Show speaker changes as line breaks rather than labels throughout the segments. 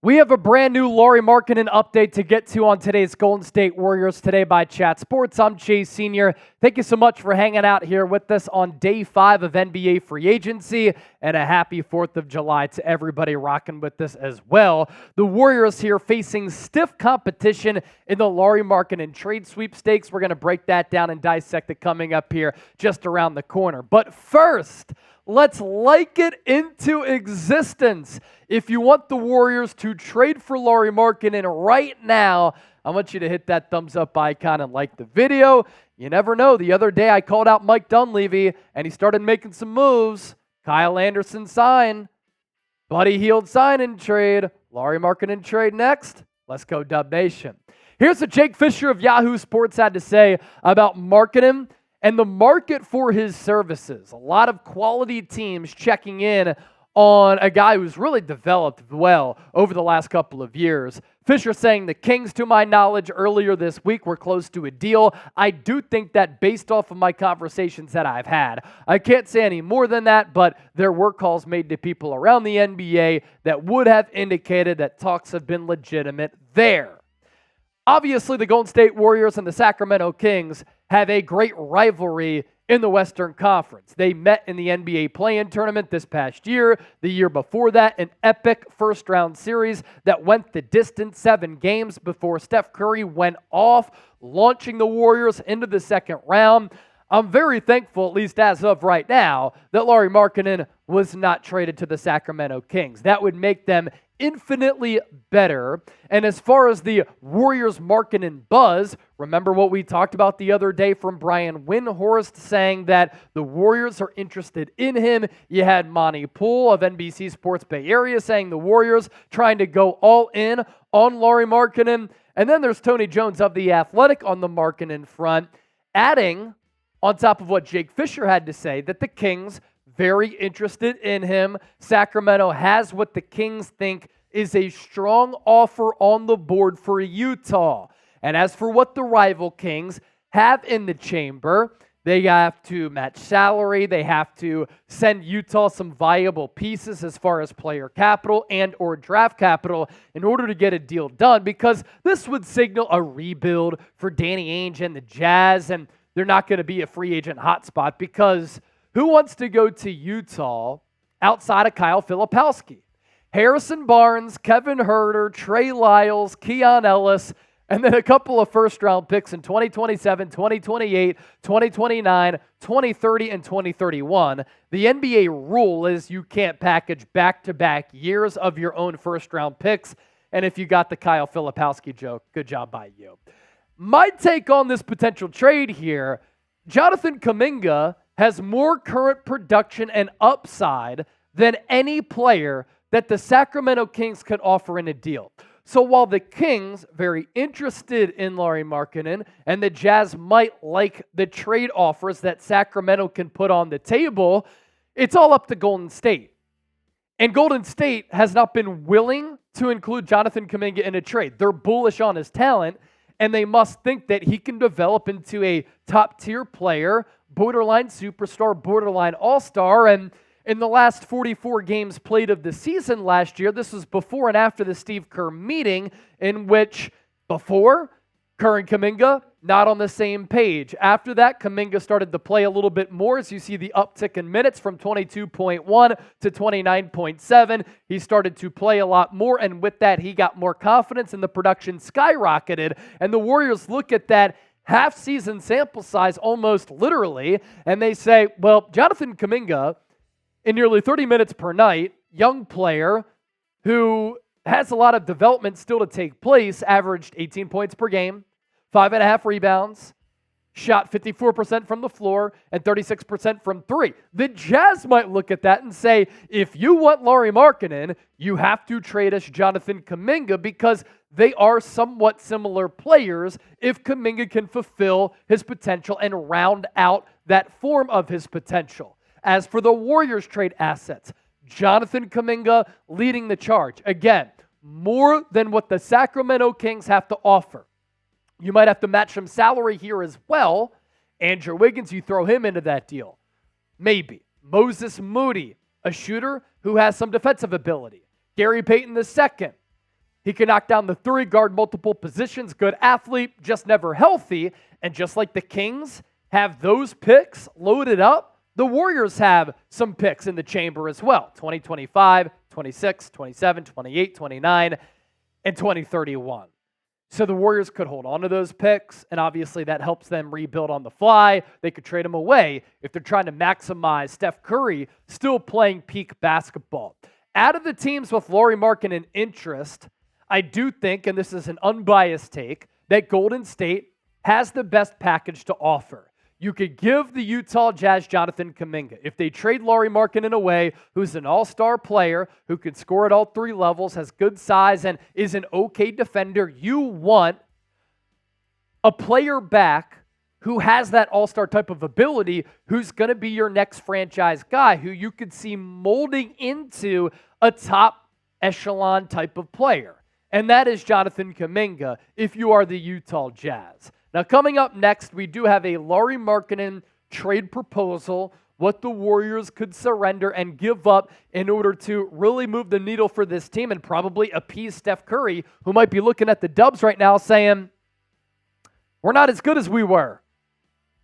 We have a brand new Lauri Markkanen update to get to on today's Golden State Warriors Today by Chat Sports. I'm Chase Sr. Thank you so much for hanging out here with us on day 5 of NBA free agency, and a happy 4th of July to everybody rocking with this as well. The Warriors here facing stiff competition in the Lauri Markkanen trade sweepstakes. We're going to break that down and dissect it coming up here just around the corner. But first, let's like it into existence. If you want the Warriors to trade for Lauri Markkanen right now, I want you to hit that thumbs up icon and like the video. You never know. The other day I called out Mike Dunleavy and he started making some moves. Kyle Anderson sign. Buddy Hield sign and trade. Lauri Markkanen trade next. Let's go Dub Nation. Here's what Jake Fisher of Yahoo Sports had to say about Markkanen and the market for his services. A lot of quality teams checking in on a guy who's really developed well over the last couple of years. Fisher saying the Kings, to my knowledge, earlier this week were close to a deal. I do think that based off of my conversations that I've had. I can't say any more than that, but there were calls made to people around the NBA that would have indicated that talks have been legitimate there. Obviously, the Golden State Warriors and the Sacramento Kings have a great rivalry in the Western Conference. They met in the NBA play-in tournament this past year. The year before that, an epic first-round series that went the distance, 7 games before Steph Curry went off, launching the Warriors into the second round. I'm very thankful, at least as of right now, that Lauri Markkanen was not traded to the Sacramento Kings. That would make them infinitely better. And as far as the Warriors Markkanen buzz, remember what we talked about the other day from Brian Windhorst saying that the Warriors are interested in him. You had Monty Poole of NBC Sports Bay Area saying the Warriors trying to go all in on Lauri Markkanen. And then there's Tony Jones of The Athletic on the Markkanen front, adding on top of what Jake Fisher had to say that the Kings very interested in him. Sacramento has what the Kings think is a strong offer on the board for Utah. And as for what the rival Kings have in the chamber, they have to match salary. They have to send Utah some viable pieces as far as player capital and or draft capital in order to get a deal done, because this would signal a rebuild for Danny Ainge and the Jazz, and they're not going to be a free agent hotspot because who wants to go to Utah outside of Kyle Filipowski? Harrison Barnes, Kevin Huerter, Trey Lyles, Keon Ellis, and then a couple of first-round picks in 2027, 2028, 2029, 2030, and 2031. The NBA rule is you can't package back-to-back years of your own first-round picks, and if you got the Kyle Filipowski joke, good job by you. My take on this potential trade here, Jonathan Kuminga has more current production and upside than any player that the Sacramento Kings could offer in a deal. So while the Kings very interested in Lauri Markkanen and the Jazz might like the trade offers that Sacramento can put on the table, it's all up to Golden State. And Golden State has not been willing to include Jonathan Kuminga in a trade. They're bullish on his talent, and they must think that he can develop into a top-tier player, borderline superstar, borderline all-star. And in the last 44 games played of the season last year, this was before and after the Steve Kerr meeting, in which before, Kerr and Kuminga not on the same page. After that, Kuminga started to play a little bit more, as you see the uptick in minutes from 22.1 to 29.7. He started to play a lot more, and with that, he got more confidence, and the production skyrocketed. And the Warriors look at that half-season sample size almost literally, and they say, well, Jonathan Kuminga, in nearly 30 minutes per night, young player who has a lot of development still to take place, averaged 18 points per game, 5.5 rebounds, shot 54% from the floor and 36% from 3. The Jazz might look at that and say, if you want Lauri Markkanen, you have to trade us Jonathan Kuminga, because they are somewhat similar players if Kuminga can fulfill his potential and round out that form of his potential. As for the Warriors trade assets, Jonathan Kuminga leading the charge. Again, more than what the Sacramento Kings have to offer. You might have to match some salary here as well. Andrew Wiggins, you throw him into that deal. Maybe. Moses Moody, a shooter who has some defensive ability. Gary Payton II. He can knock down the three, guard multiple positions, good athlete, just never healthy. And just like the Kings have those picks loaded up, the Warriors have some picks in the chamber as well. 2025, 26, 27, 28, 29, and 2031. So the Warriors could hold on to those picks, and obviously that helps them rebuild on the fly. They could trade them away if they're trying to maximize Steph Curry still playing peak basketball. Out of the teams with Lauri Markkanen interest, I do think, and this is an unbiased take, that Golden State has the best package to offer. You could give the Utah Jazz Jonathan Kuminga. If they trade Lauri Markkanen away, who's an all-star player, who can score at all three levels, has good size, and is an okay defender, you want a player back who has that all-star type of ability, who's going to be your next franchise guy, who you could see molding into a top echelon type of player. And that is Jonathan Kuminga if you are the Utah Jazz. Now, coming up next, we do have a Lauri Markkanen trade proposal, what the Warriors could surrender and give up in order to really move the needle for this team and probably appease Steph Curry, who might be looking at the Dubs right now saying, we're not as good as we were.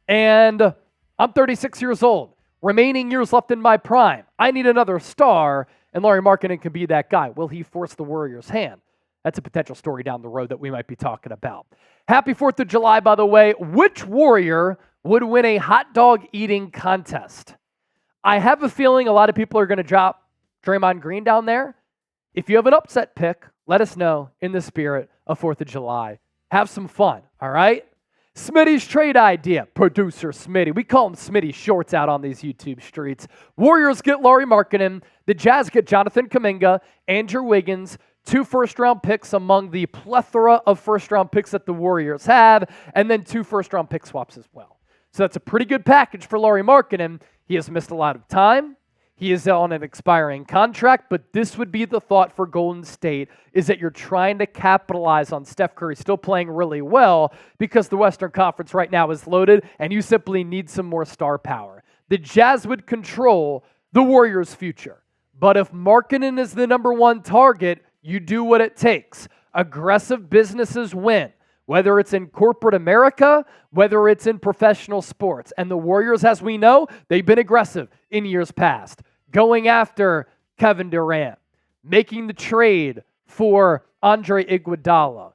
And I'm 36 years old. Remaining years left in my prime. I need another star, and Lauri Markkanen can be that guy. Will he force the Warriors' hand? That's a potential story down the road that we might be talking about. Happy 4th of July, by the way. Which Warrior would win a hot dog eating contest? I have a feeling a lot of people are going to drop Draymond Green down there. If you have an upset pick, let us know in the spirit of 4th of July. Have some fun, all right? Smitty's trade idea, producer Smitty. We call him Smitty Shorts out on these YouTube streets. Warriors get Lauri Markkanen. The Jazz get Jonathan Kuminga, Andrew Wiggins, 2 first-round picks among the plethora of first-round picks that the Warriors have, and then 2 first-round pick swaps as well. So that's a pretty good package for Lauri Markkanen. He has missed a lot of time. He is on an expiring contract, but this would be the thought for Golden State, is that you're trying to capitalize on Steph Curry still playing really well because the Western Conference right now is loaded, and you simply need some more star power. The Jazz would control the Warriors' future. But if Markkanen is the number one target, you do what it takes. Aggressive businesses win, whether it's in corporate America, whether it's in professional sports. And the Warriors, as we know, they've been aggressive in years past, going after Kevin Durant, making the trade for Andre Iguodala,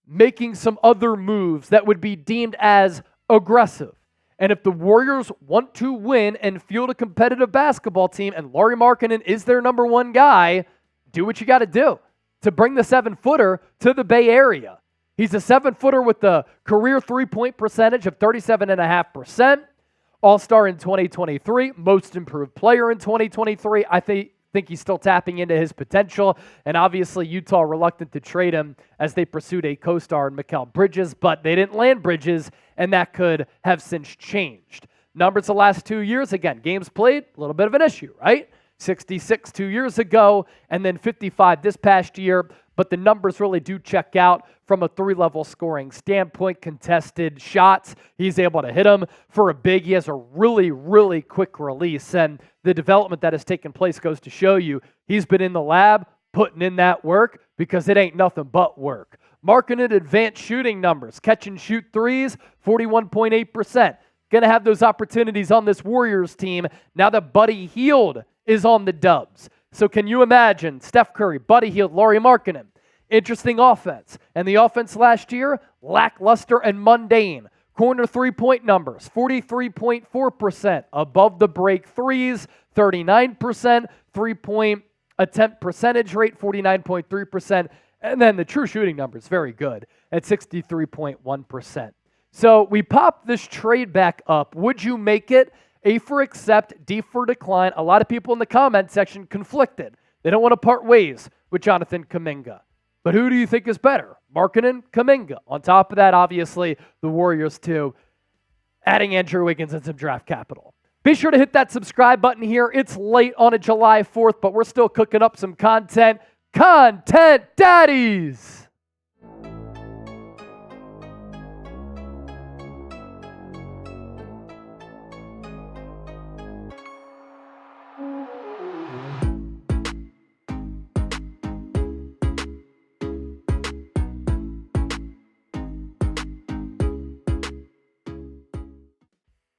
making some other moves that would be deemed as aggressive. And if the Warriors want to win and field a competitive basketball team, and Lauri Markkanen is their number one guy, do what you got to do to bring the 7-footer to the Bay Area. He's a 7-footer with a career three-point percentage of 37.5%, All-Star in 2023, Most Improved Player in 2023. I think he's still tapping into his potential, and obviously Utah reluctant to trade him as they pursued a co-star in Mikal Bridges, but they didn't land Bridges, and that could have since changed. Numbers the last 2 years, again, games played, a little bit of an issue, right? 66 2 years ago, and then 55 this past year. But the numbers really do check out from a 3-level scoring standpoint. Contested shots, he's able to hit them for a big. He has a really, really quick release. And the development that has taken place goes to show you he's been in the lab putting in that work because it ain't nothing but work. Markkanen advanced shooting numbers. Catch and shoot threes, 41.8%. Going to have those opportunities on this Warriors team now that Buddy Hield is on the Dubs. So can you imagine Steph Curry, Buddy Hield, Lauri Markkanen? Interesting offense. And the offense last year, lackluster and mundane. Corner three-point numbers, 43.4%. Above the break threes, 39%. Three-point attempt percentage rate, 49.3%. And then the true shooting numbers, very good, at 63.1%. So we pop this trade back up. Would you make it A for accept, D for decline? A lot of people in the comment section conflicted. They don't want to part ways with Jonathan Kuminga. But who do you think is better? Markkanen, Kuminga. On top of that, obviously, the Warriors too, adding Andrew Wiggins and some draft capital. Be sure to hit that subscribe button here. It's late on a July 4th, but we're still cooking up some content. Content Daddies!